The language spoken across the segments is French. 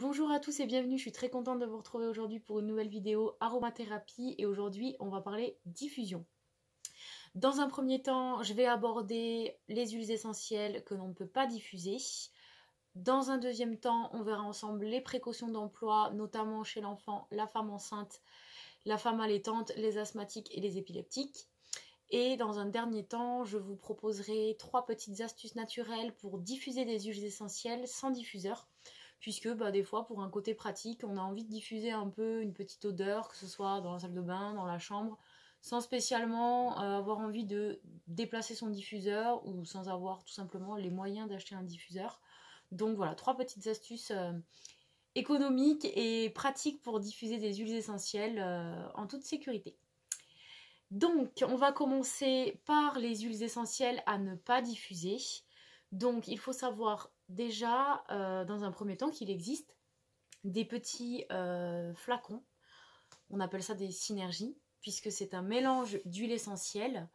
Bonjour à tous et bienvenue, je suis très contente de vous retrouver aujourd'hui pour une nouvelle vidéo aromathérapie et aujourd'hui on va parler diffusion. Dans un premier temps, je vais aborder les huiles essentielles que l'on ne peut pas diffuser. Dans un deuxième temps, on verra ensemble les précautions d'emploi, notamment chez l'enfant, la femme enceinte, la femme allaitante, les asthmatiques et les épileptiques. Et dans un dernier temps, je vous proposerai 3 petites astuces naturelles pour diffuser des huiles essentielles sans diffuseur. Puisque des fois, pour un côté pratique, on a envie de diffuser un peu une petite odeur, que ce soit dans la salle de bain, dans la chambre, sans spécialement avoir envie de déplacer son diffuseur ou sans avoir tout simplement les moyens d'acheter un diffuseur. Donc voilà, 3 petites astuces économiques et pratiques pour diffuser des huiles essentielles en toute sécurité. Donc, on va commencer par les huiles essentielles à ne pas diffuser. Donc, il faut savoir déjà, dans un premier temps, qu'il existe des petits flacons. On appelle ça des synergies, puisque c'est un mélange d'huile essentielle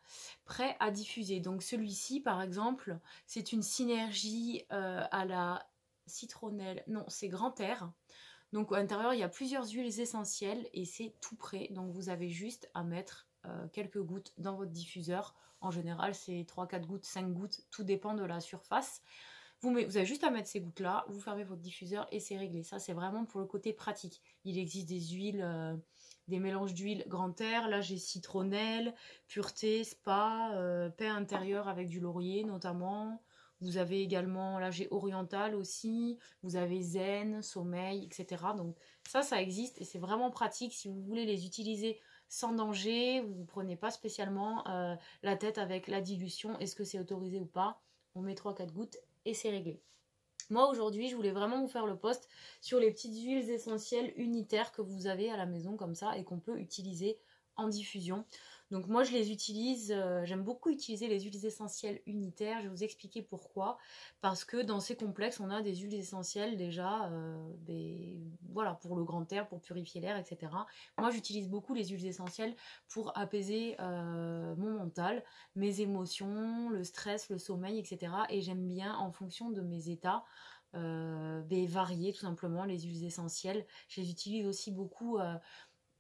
prêt à diffuser. Donc, celui-ci, par exemple, c'est une synergie à la citronnelle. Non, c'est grand air. Donc, à l'intérieur, il y a plusieurs huiles essentielles et c'est tout prêt. Donc, vous avez juste à mettre quelques gouttes dans votre diffuseur. En général, c'est 3-4 gouttes, 5 gouttes, tout dépend de la surface. Vous avez juste à mettre ces gouttes-là, vous fermez votre diffuseur et c'est réglé. Ça, c'est vraiment pour le côté pratique. Il existe des huiles, des mélanges d'huile grand air. Là, j'ai citronnelle, pureté, spa, paix intérieure avec du laurier notamment. Vous avez également, là j'ai oriental aussi, vous avez zen, sommeil, etc. Donc ça existe et c'est vraiment pratique si vous voulez les utiliser sans danger, vous ne prenez pas spécialement la tête avec la dilution, est-ce que c'est autorisé ou pas. On met 3-4 gouttes et c'est réglé. Moi aujourd'hui, je voulais vraiment vous faire le post sur les petites huiles essentielles unitaires que vous avez à la maison comme ça et qu'on peut utiliser en diffusion. Donc moi je les utilise, j'aime beaucoup utiliser les huiles essentielles unitaires, je vais vous expliquer pourquoi. Parce que dans ces complexes, on a des huiles essentielles déjà, voilà, pour le grand air, pour purifier l'air, etc. Moi j'utilise beaucoup les huiles essentielles pour apaiser mon mental, mes émotions, le stress, le sommeil, etc. Et j'aime bien en fonction de mes états, varier tout simplement les huiles essentielles. Je les utilise aussi beaucoup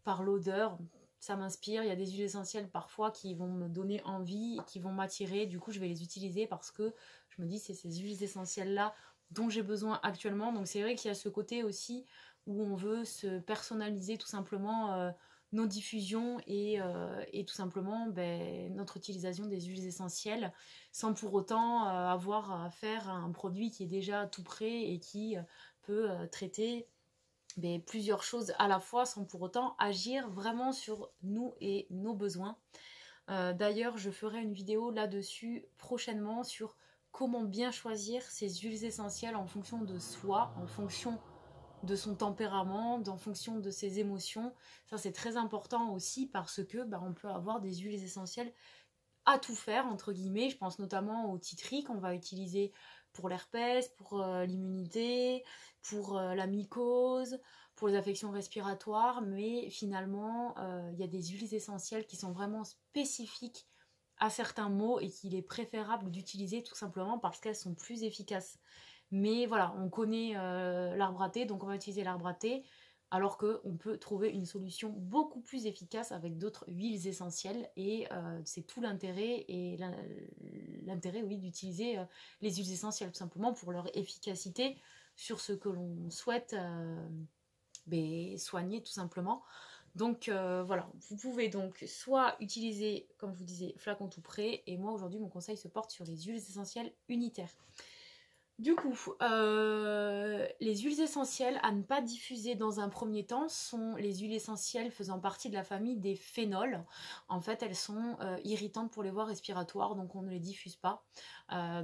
par l'odeur. Ça m'inspire, il y a des huiles essentielles parfois qui vont me donner envie, qui vont m'attirer, du coup je vais les utiliser parce que je me dis c'est ces huiles essentielles là dont j'ai besoin actuellement. Donc c'est vrai qu'il y a ce côté aussi où on veut se personnaliser tout simplement nos diffusions et tout simplement notre utilisation des huiles essentielles sans pour autant avoir à faire un produit qui est déjà tout prêt et qui peut traiter plusieurs choses à la fois sans pour autant agir vraiment sur nous et nos besoins. D'ailleurs, je ferai une vidéo là-dessus prochainement sur comment bien choisir ces huiles essentielles en fonction de soi, en fonction de son tempérament, en fonction de ses émotions. Ça, c'est très important aussi parce que on peut avoir des huiles essentielles à tout faire, entre guillemets. Je pense notamment au tea tree qu'on va utiliser pour l'herpès, pour l'immunité, pour la mycose, pour les affections respiratoires, mais finalement, il y a des huiles essentielles qui sont vraiment spécifiques à certains maux et qu'il est préférable d'utiliser tout simplement parce qu'elles sont plus efficaces. Mais voilà, on connaît l'arbre à thé, donc on va utiliser l'arbre à thé, alors qu'on peut trouver une solution beaucoup plus efficace avec d'autres huiles essentielles et c'est tout l'intérêt et l'intérêt oui, d'utiliser les huiles essentielles tout simplement pour leur efficacité sur ce que l'on souhaite soigner tout simplement. Donc voilà, vous pouvez donc soit utiliser, comme je vous disais, flacon tout prêt, et moi aujourd'hui mon conseil se porte sur les huiles essentielles unitaires. Du coup, les huiles essentielles à ne pas diffuser dans un premier temps sont les huiles essentielles faisant partie de la famille des phénols. En fait, elles sont irritantes pour les voies respiratoires, donc on ne les diffuse pas.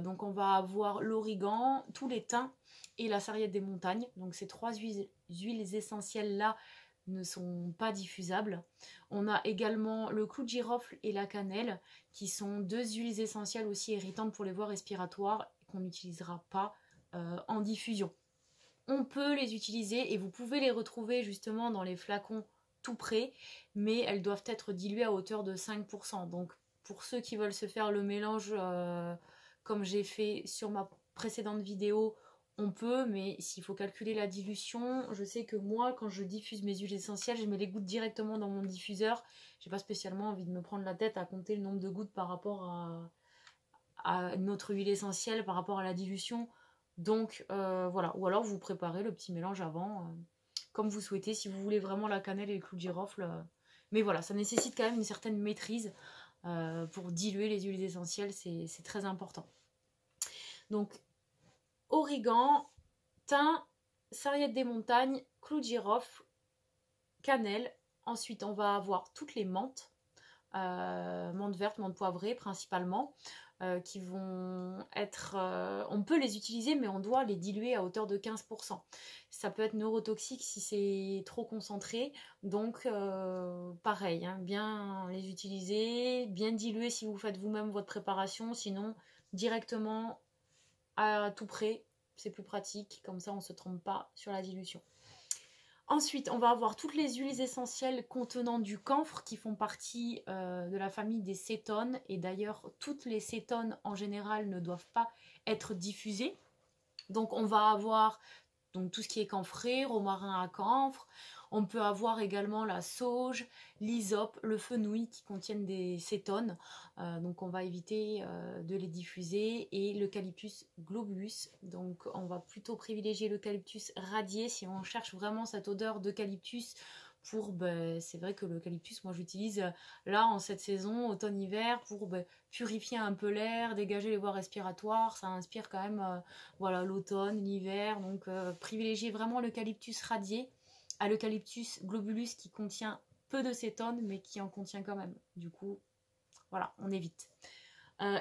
Donc on va avoir l'origan, tous les thym et la sarriette des montagnes. Donc ces 3 huiles essentielles-là ne sont pas diffusables. On a également le clou de girofle et la cannelle, qui sont 2 huiles essentielles aussi irritantes pour les voies respiratoires, qu'on n'utilisera pas en diffusion. On peut les utiliser et vous pouvez les retrouver justement dans les flacons tout prêts, mais elles doivent être diluées à hauteur de 5%. Donc pour ceux qui veulent se faire le mélange comme j'ai fait sur ma précédente vidéo, on peut, mais s'il faut calculer la dilution, je sais que moi, quand je diffuse mes huiles essentielles, je mets les gouttes directement dans mon diffuseur. J'ai pas spécialement envie de me prendre la tête à compter le nombre de gouttes par rapport à notre huile essentielle, par rapport à la dilution. Donc voilà, ou alors vous préparez le petit mélange avant, comme vous souhaitez, si vous voulez vraiment la cannelle et le clou de girofle. Mais voilà, ça nécessite quand même une certaine maîtrise pour diluer les huiles essentielles, c'est très important. Donc origan, thym, sarriette des montagnes, clou de girofle, cannelle. Ensuite, on va avoir toutes les menthes, menthe verte, menthe poivrée principalement, qui vont être... on peut les utiliser, mais on doit les diluer à hauteur de 15%. Ça peut être neurotoxique si c'est trop concentré, donc pareil, hein, bien les utiliser, bien diluer si vous faites vous-même votre préparation, sinon directement à tout près, c'est plus pratique, comme ça on ne se trompe pas sur la dilution. Ensuite, on va avoir toutes les huiles essentielles contenant du camphre qui font partie de la famille des cétones. Et d'ailleurs, toutes les cétones en général ne doivent pas être diffusées. Donc on va avoir donc, tout ce qui est camphré, romarin à camphre. On peut avoir également la sauge, l'hysope, le fenouil qui contiennent des cétones. Donc on va éviter de les diffuser. Et l'eucalyptus globulus. Donc on va plutôt privilégier l'eucalyptus radié si on cherche vraiment cette odeur d'eucalyptus. C'est vrai que l'eucalyptus, moi j'utilise là en cette saison, automne-hiver, pour purifier un peu l'air, dégager les voies respiratoires. Ça inspire quand même voilà, l'automne, l'hiver. Donc privilégier vraiment l'eucalyptus radié à l'eucalyptus globulus qui contient peu de cétones mais qui en contient quand même. Du coup, voilà, on évite.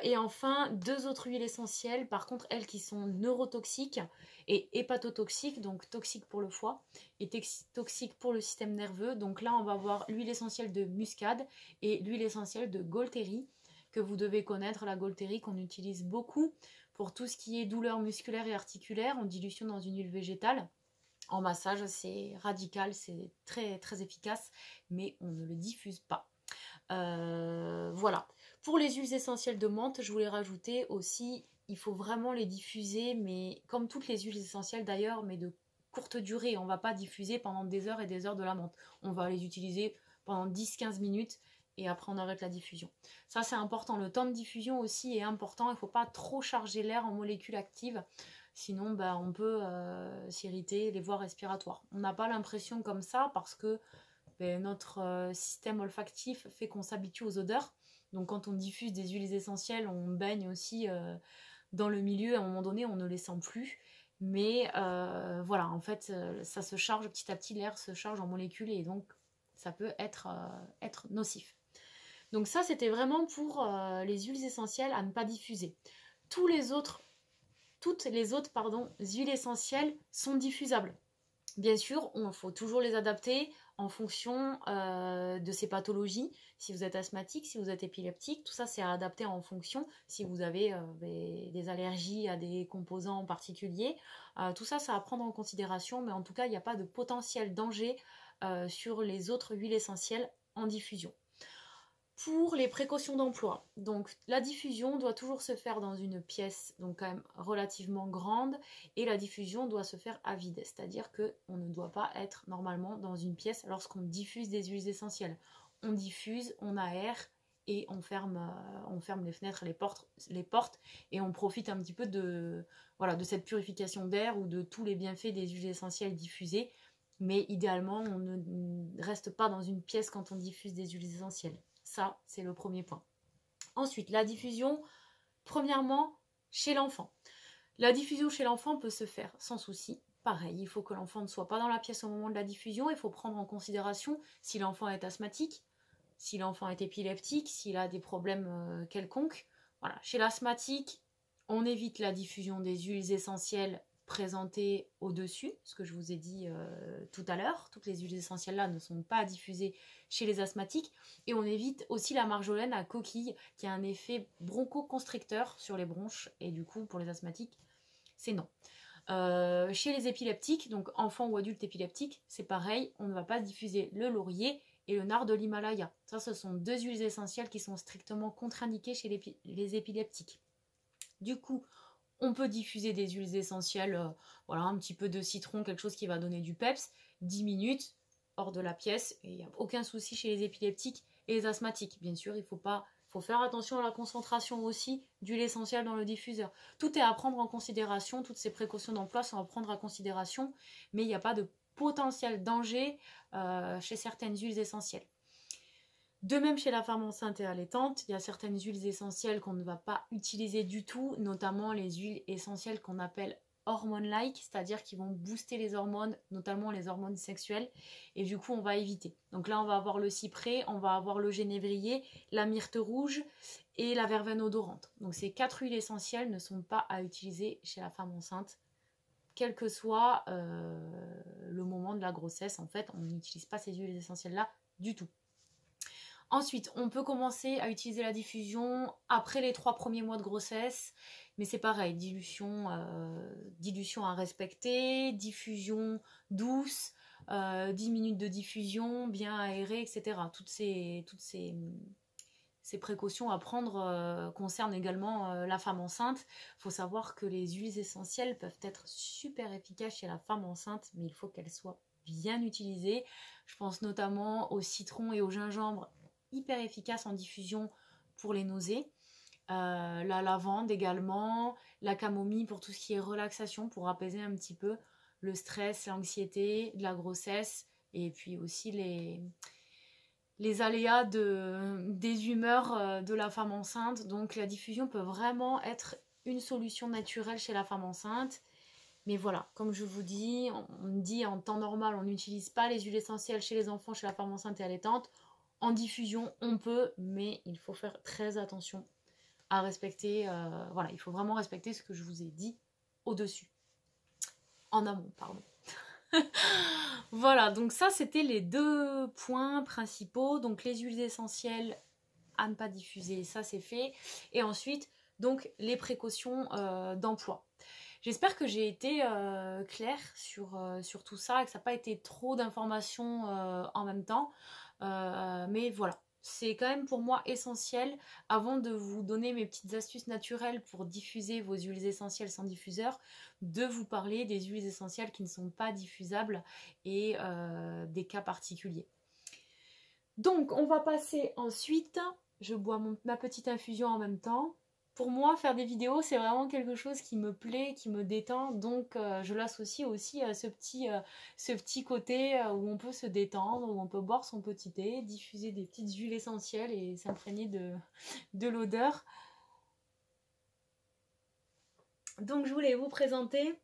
Et enfin, deux autres huiles essentielles, par contre, elles qui sont neurotoxiques et hépatotoxiques, donc toxiques pour le foie et toxiques pour le système nerveux. Donc là, on va avoir l'huile essentielle de muscade et l'huile essentielle de Gaultérie, que vous devez connaître, la Gaultérie qu'on utilise beaucoup pour tout ce qui est douleur musculaire et articulaire, en dilution dans une huile végétale. En massage, c'est radical, c'est très, très efficace, mais on ne le diffuse pas. Voilà. Pour les huiles essentielles de menthe, je voulais rajouter aussi, il faut vraiment les diffuser, mais comme toutes les huiles essentielles d'ailleurs, mais de courte durée. On ne va pas diffuser pendant des heures et des heures de la menthe. On va les utiliser pendant 10-15 minutes et après on arrête la diffusion. Ça c'est important. Le temps de diffusion aussi est important. Il ne faut pas trop charger l'air en molécules actives. Sinon, on peut s'irriter les voies respiratoires. On n'a pas l'impression comme ça parce que notre système olfactif fait qu'on s'habitue aux odeurs. Donc quand on diffuse des huiles essentielles, on baigne aussi dans le milieu. À un moment donné, on ne les sent plus. Mais voilà, en fait, ça se charge petit à petit, l'air se charge en molécules et donc ça peut être nocif. Donc ça, c'était vraiment pour les huiles essentielles à ne pas diffuser. Toutes les autres huiles essentielles sont diffusables. Bien sûr, il faut toujours les adapter en fonction de ces pathologies. Si vous êtes asthmatique, si vous êtes épileptique, tout ça c'est à adapter en fonction. Si vous avez des allergies à des composants particuliers, tout ça c'est à prendre en considération. Mais en tout cas, il n'y a pas de potentiel danger sur les autres huiles essentielles en diffusion. Pour les précautions d'emploi, donc la diffusion doit toujours se faire dans une pièce donc quand même relativement grande et la diffusion doit se faire à vide, c'est-à-dire qu'on ne doit pas être normalement dans une pièce lorsqu'on diffuse des huiles essentielles. On diffuse, on aère et on ferme les fenêtres, les portes et on profite un petit peu de cette purification d'air ou de tous les bienfaits des huiles essentielles diffusées. Mais idéalement, on ne reste pas dans une pièce quand on diffuse des huiles essentielles. Ça, c'est le premier point. Ensuite, la diffusion, premièrement, chez l'enfant. La diffusion chez l'enfant peut se faire sans souci. Pareil, il faut que l'enfant ne soit pas dans la pièce au moment de la diffusion. Il faut prendre en considération si l'enfant est asthmatique, si l'enfant est épileptique, s'il a des problèmes quelconques. Voilà. Chez l'asthmatique, on évite la diffusion des huiles essentielles présentées au-dessus, ce que je vous ai dit tout à l'heure. Toutes les huiles essentielles là ne sont pas diffusées chez les asthmatiques. Et on évite aussi la marjolaine à coquille qui a un effet bronchoconstricteur sur les bronches. Et du coup, pour les asthmatiques, c'est non. Chez les épileptiques, donc enfants ou adultes épileptiques, c'est pareil. On ne va pas diffuser le laurier et le nard de l'Himalaya. Ça, ce sont deux huiles essentielles qui sont strictement contre-indiquées chez les épileptiques. Du coup, On peut diffuser des huiles essentielles, voilà, un petit peu de citron, quelque chose qui va donner du peps, 10 minutes hors de la pièce, et il n'y a aucun souci chez les épileptiques et les asthmatiques. Bien sûr, il faut faire attention à la concentration aussi d'huile essentielle dans le diffuseur. Tout est à prendre en considération, toutes ces précautions d'emploi sont à prendre en considération, mais il n'y a pas de potentiel danger chez certaines huiles essentielles. De même chez la femme enceinte et allaitante, il y a certaines huiles essentielles qu'on ne va pas utiliser du tout, notamment les huiles essentielles qu'on appelle hormone-like, c'est-à-dire qui vont booster les hormones, notamment les hormones sexuelles, et du coup on va éviter. Donc là on va avoir le cyprès, on va avoir le genévrier, la myrte rouge et la verveine odorante. Donc ces 4 huiles essentielles ne sont pas à utiliser chez la femme enceinte, quel que soit le moment de la grossesse. En fait, on n'utilise pas ces huiles essentielles-là du tout. Ensuite, on peut commencer à utiliser la diffusion après les 3 premiers mois de grossesse, mais c'est pareil, dilution à respecter, diffusion douce, 10 minutes de diffusion, bien aérée, etc. Toutes ces précautions à prendre concernent également la femme enceinte. Il faut savoir que les huiles essentielles peuvent être super efficaces chez la femme enceinte, mais il faut qu'elles soient bien utilisées. Je pense notamment au citron et au gingembre, hyper efficace en diffusion pour les nausées. La lavande également, la camomille pour tout ce qui est relaxation, pour apaiser un petit peu le stress, l'anxiété de la grossesse, et puis aussi les aléas des humeurs de la femme enceinte. Donc la diffusion peut vraiment être une solution naturelle chez la femme enceinte. Mais voilà, comme je vous dis, on dit en temps normal, on n'utilise pas les huiles essentielles chez les enfants, chez la femme enceinte et allaitante. En diffusion, on peut, mais il faut faire très attention à respecter. Voilà, il faut vraiment respecter ce que je vous ai dit au-dessus. En amont, pardon. Voilà, donc ça, c'était les 2 points principaux. Donc les huiles essentielles à ne pas diffuser, ça c'est fait. Et ensuite, donc les précautions d'emploi. J'espère que j'ai été claire sur tout ça et que ça n'a pas été trop d'informations en même temps. Mais voilà, c'est quand même pour moi essentiel, avant de vous donner mes petites astuces naturelles pour diffuser vos huiles essentielles sans diffuseur, de vous parler des huiles essentielles qui ne sont pas diffusables et des cas particuliers. Donc on va passer ensuite, je bois ma petite infusion en même temps. Pour moi, faire des vidéos, c'est vraiment quelque chose qui me plaît, qui me détend. Donc, je l'associe aussi à ce petit côté où on peut se détendre, où on peut boire son petit thé, diffuser des petites huiles essentielles et s'imprégner de l'odeur. Donc, je voulais vous présenter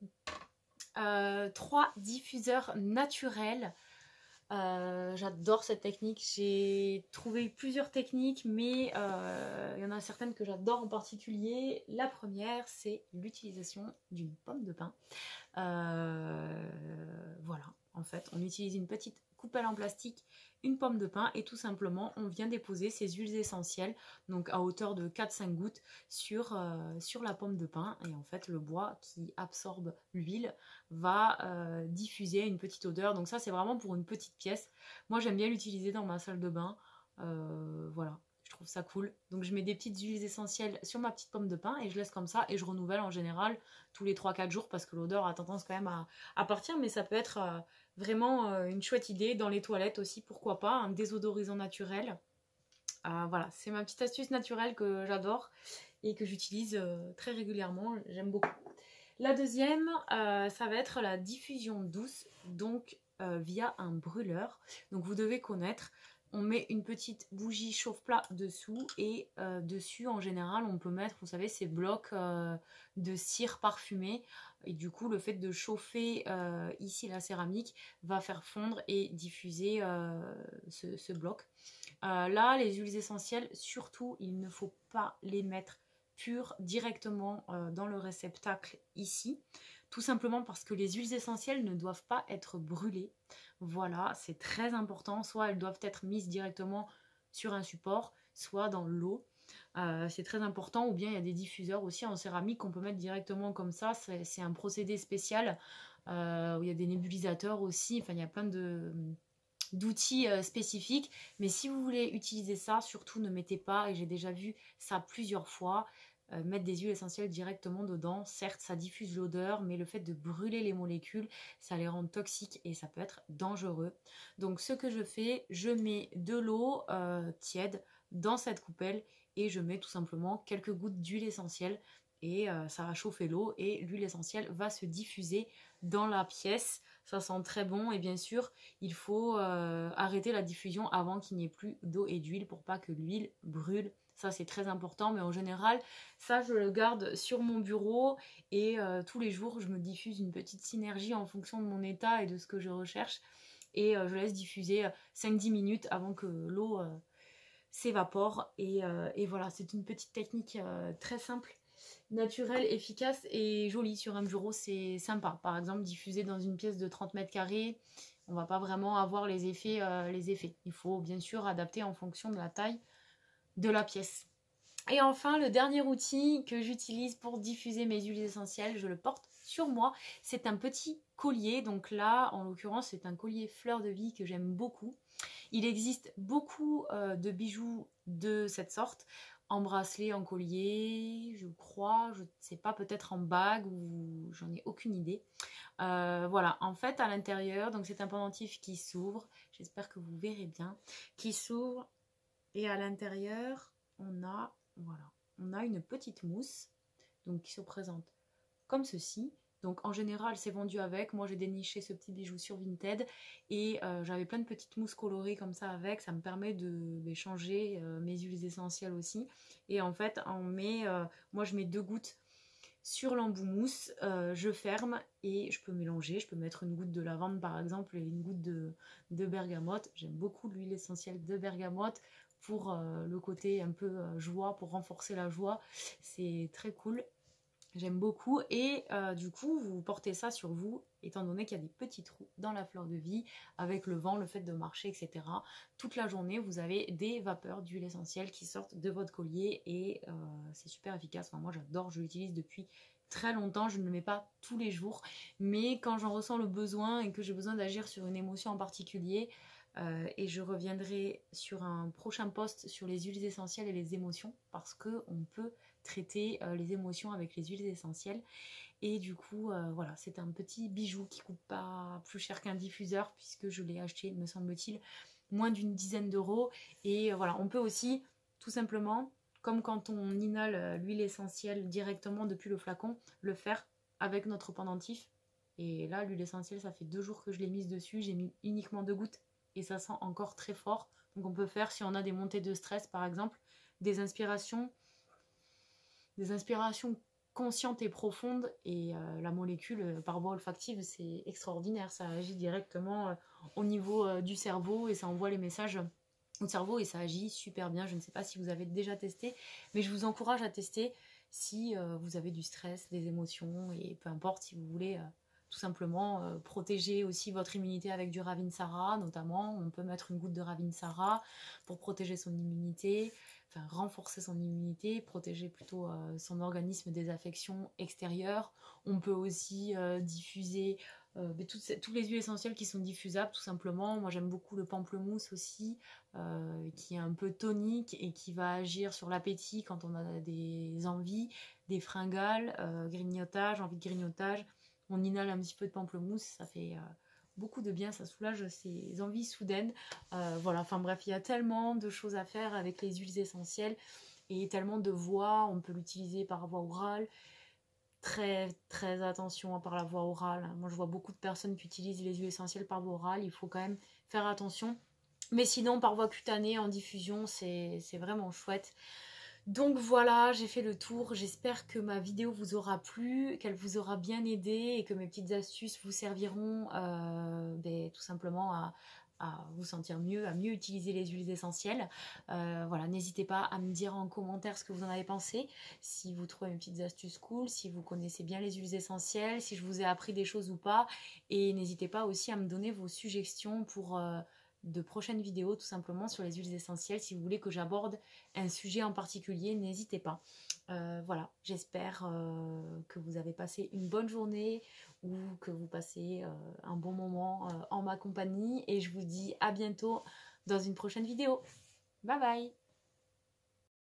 3 diffuseurs naturels. J'adore cette technique. J'ai trouvé plusieurs techniques, mais il y en a certaines que j'adore en particulier. La première, c'est l'utilisation d'une pomme de pin. Voilà, en fait, on utilise une petite coupelle en plastique, une pomme de pin, et tout simplement, on vient déposer ces huiles essentielles, donc à hauteur de 4-5 gouttes, sur la pomme de pin. Et en fait, le bois qui absorbe l'huile va diffuser une petite odeur. Donc ça, c'est vraiment pour une petite pièce. Moi, j'aime bien l'utiliser dans ma salle de bain. Voilà, je trouve ça cool. Donc je mets des petites huiles essentielles sur ma petite pomme de pin et je laisse comme ça, et je renouvelle en général tous les 3-4 jours parce que l'odeur a tendance quand même à partir, mais ça peut être vraiment une chouette idée dans les toilettes aussi, pourquoi pas, un désodorisant naturel. Voilà, c'est ma petite astuce naturelle que j'adore et que j'utilise très régulièrement, j'aime beaucoup. La deuxième, ça va être la diffusion douce, donc via un brûleur. Donc vous devez connaître, on met une petite bougie chauffe-plat dessous, et dessus en général on peut mettre, vous savez, ces blocs de cire parfumée, et du coup le fait de chauffer ici la céramique va faire fondre et diffuser ce bloc. Là, les huiles essentielles, surtout, il ne faut pas les mettre pures directement dans le réceptacle ici, tout simplement parce que les huiles essentielles ne doivent pas être brûlées. Voilà, c'est très important. Soit elles doivent être mises directement sur un support, soit dans l'eau. C'est très important. Ou bien il y a des diffuseurs aussi en céramique qu'on peut mettre directement comme ça. C'est un procédé spécial où il y a des nébulisateurs aussi. Enfin, il y a plein d'outils spécifiques, mais si vous voulez utiliser ça, surtout ne mettez pas, et j'ai déjà vu ça plusieurs fois, mettre des huiles essentielles directement dedans. Certes, ça diffuse l'odeur, mais le fait de brûler les molécules, ça les rend toxiques et ça peut être dangereux. Donc ce que je fais, je mets de l'eau tiède dans cette coupelle et je mets tout simplement quelques gouttes d'huile essentielle et ça va chauffer l'eau et l'huile essentielle va se diffuser dans la pièce. Ça sent très bon et bien sûr, il faut arrêter la diffusion avant qu'il n'y ait plus d'eau et d'huile pour pas que l'huile brûle. Ça, c'est très important, mais en général, ça, je le garde sur mon bureau et tous les jours, je me diffuse une petite synergie en fonction de mon état et de ce que je recherche. Et je laisse diffuser 5-10 minutes avant que l'eau s'évapore. Et voilà, c'est une petite technique très simple, naturelle, efficace et jolie sur un bureau. C'est sympa. Par exemple, diffuser dans une pièce de 30 mètres carrés, on va pas vraiment avoir les effets. Il faut bien sûr adapter en fonction de la taille de la pièce. Et enfin, le dernier outil que j'utilise pour diffuser mes huiles essentielles, je le porte sur moi. C'est un petit collier. Donc là, en l'occurrence, c'est un collier fleur de vie que j'aime beaucoup. Il existe beaucoup de bijoux de cette sorte. En bracelet, en collier, je crois, je ne sais pas, peut-être en bague ou j'en ai aucune idée. Voilà, en fait, à l'intérieur, donc c'est un pendentif qui s'ouvre. J'espère que vous verrez bien. Qui s'ouvre. Et à l'intérieur, on a une petite mousse donc qui se présente comme ceci. Donc en général, c'est vendu avec. Moi, j'ai déniché ce petit bijou sur Vinted et j'avais plein de petites mousses colorées comme ça avec. Ça me permet de changer mes huiles essentielles aussi. Et en fait, moi, je mets 2 gouttes sur l'embout mousse. Je ferme et je peux mélanger. Je peux mettre une goutte de lavande par exemple et une goutte de bergamote. J'aime beaucoup l'huile essentielle de bergamote pour le côté un peu joie, pour renforcer la joie. C'est très cool. J'aime beaucoup et du coup vous portez ça sur vous étant donné qu'il y a des petits trous dans la fleur de vie avec le vent, le fait de marcher, etc. Toute la journée vous avez des vapeurs d'huile essentielle qui sortent de votre collier et c'est super efficace. Enfin, moi j'adore, je l'utilise depuis très longtemps, je ne le mets pas tous les jours mais quand j'en ressens le besoin et que j'ai besoin d'agir sur une émotion en particulier et je reviendrai sur un prochain post sur les huiles essentielles et les émotions parce qu'on peut traiter les émotions avec les huiles essentielles et du coup voilà, c'est un petit bijou qui coûte pas plus cher qu'un diffuseur puisque je l'ai acheté me semble-t-il moins d'une dizaine d'euros et voilà, on peut aussi tout simplement comme quand on inhale l'huile essentielle directement depuis le flacon, le faire avec notre pendentif. Et là l'huile essentielle, ça fait 2 jours que je l'ai mise dessus, j'ai mis uniquement 2 gouttes et ça sent encore très fort. Donc on peut faire, si on a des montées de stress par exemple, des inspirations conscientes et profondes et la molécule par voie olfactive c'est extraordinaire, ça agit directement au niveau du cerveau et ça envoie les messages au cerveau et ça agit super bien. Je ne sais pas si vous avez déjà testé mais je vous encourage à tester si vous avez du stress, des émotions et peu importe, si vous voulez tout simplement protéger aussi votre immunité avec du Ravinsara notamment. On peut mettre une goutte de Ravinsara pour protéger son immunité, enfin renforcer son immunité, protéger plutôt son organisme des affections extérieures. On peut aussi diffuser toutes les huiles essentielles qui sont diffusables tout simplement. Moi j'aime beaucoup le pamplemousse aussi qui est un peu tonique et qui va agir sur l'appétit quand on a des envies, des fringales, grignotage, envie de grignotage. On inhale un petit peu de pamplemousse, ça fait beaucoup de bien, ça soulage ces envies soudaines. Voilà, enfin bref, il y a tellement de choses à faire avec les huiles essentielles et tellement de voies. On peut l'utiliser par voie orale. Très très attention par la voie orale. Moi je vois beaucoup de personnes qui utilisent les huiles essentielles par voie orale, il faut quand même faire attention. Mais sinon par voie cutanée en diffusion c'est vraiment chouette. Donc voilà, j'ai fait le tour. J'espère que ma vidéo vous aura plu, qu'elle vous aura bien aidé et que mes petites astuces vous serviront tout simplement à vous sentir mieux, à mieux utiliser les huiles essentielles. Voilà, n'hésitez pas à me dire en commentaire ce que vous en avez pensé, si vous trouvez mes petites astuces cool, si vous connaissez bien les huiles essentielles, si je vous ai appris des choses ou pas. Et n'hésitez pas aussi à me donner vos suggestions pour de prochaines vidéos tout simplement sur les huiles essentielles. Si vous voulez que j'aborde un sujet en particulier, n'hésitez pas. Voilà, j'espère que vous avez passé une bonne journée ou que vous passez un bon moment en ma compagnie et je vous dis à bientôt dans une prochaine vidéo. Bye bye!